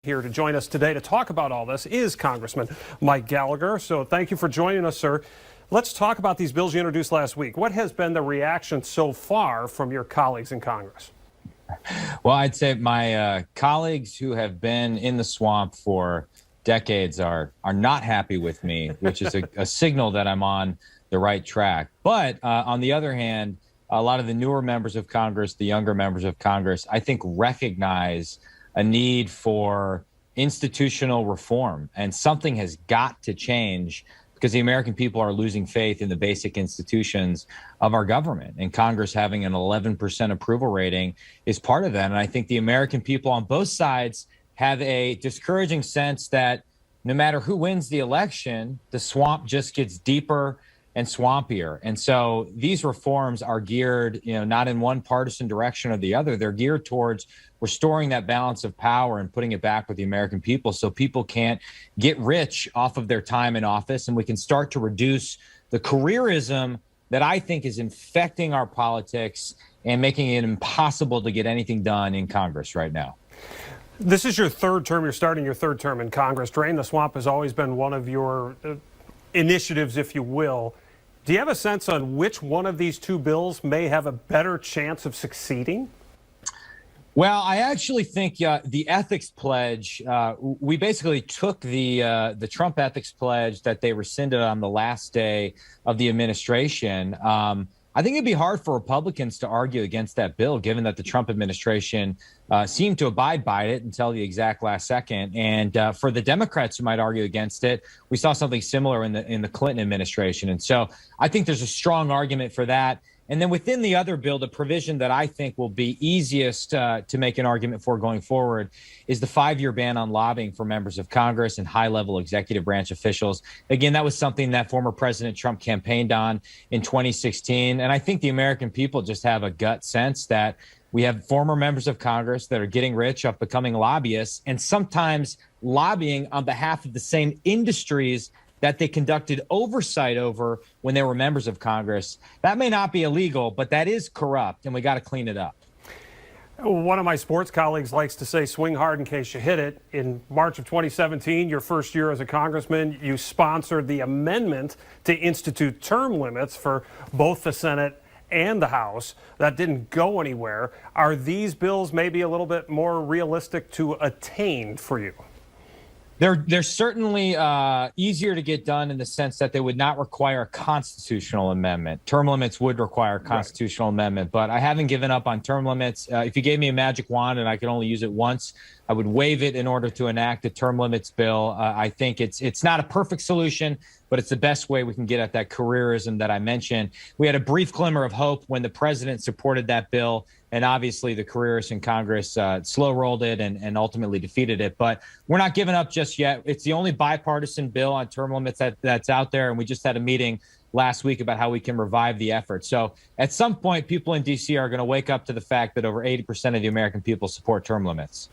Here to join us today to talk about all this is Congressman Mike Gallagher. So thank you for joining us, sir. Let's talk about these bills you introduced last week. What has been the reaction so far from your colleagues in Congress? Well, I'd say my colleagues who have been in the swamp for decades are not happy with me, which is a signal that I'm on the right track. But on the other hand, a lot of the newer members of Congress, the younger members of Congress, I think recognize a need for institutional reform, and something has got to change because the American people are losing faith in the basic institutions of our government, and Congress having an 11% approval rating is part of that. And I think the American people on both sides have a discouraging sense that no matter who wins the election, the swamp just gets deeper and swampier. And so these reforms are geared, not in one partisan direction or the other. They're geared towards restoring that balance of power and putting it back with the American people so people can't get rich off of their time in office, and we can start to reduce the careerism that I think is infecting our politics and making it impossible to get anything done in Congress right now. This is your third term. You're starting your third term in Congress. Drain the Swamp has always been one of your initiatives, if you will. Do you have a sense on which one of these two bills may have a better chance of succeeding? Well, I actually think the ethics pledge, we basically took the Trump ethics pledge that they rescinded on the last day of the administration. I think it'd be hard for Republicans to argue against that bill, given that the Trump administration seemed to abide by it until the exact last second. And for the Democrats who might argue against it, we saw something similar in the Clinton administration. And so I think there's a strong argument for that. And then within the other bill, the provision that I think will be easiest to make an argument for going forward is the 5-year ban on lobbying for members of Congress and high-level executive branch officials. Again, that was something that former President Trump campaigned on in 2016. And I think the American people just have a gut sense that we have former members of Congress that are getting rich off becoming lobbyists and sometimes lobbying on behalf of the same industries that they conducted oversight over when they were members of Congress. That may not be illegal, but that is corrupt, and we got to clean it up. One of my sports colleagues likes to say, swing hard in case you hit it. In March of 2017, your first year as a congressman, you sponsored the amendment to institute term limits for both the Senate and the House. That didn't go anywhere. Are these bills maybe a little bit more realistic to attain for you? They're certainly easier to get done in the sense that they would not require a constitutional amendment. Term limits would require a constitutional amendment, but I haven't given up on term limits. If you gave me a magic wand and I could only use it once, I would wave it in order to enact a term limits bill. I think it's not a perfect solution, but it's the best way we can get at that careerism that I mentioned. We had a brief glimmer of hope when the president supported that bill, and obviously the careerists in Congress slow rolled it and ultimately defeated it. But we're not giving up just yet. It's the only bipartisan bill on term limits that's out there, and we just had a meeting last week about how we can revive the effort. So at some point, people in D.C. are going to wake up to the fact that over 80% of the American people support term limits.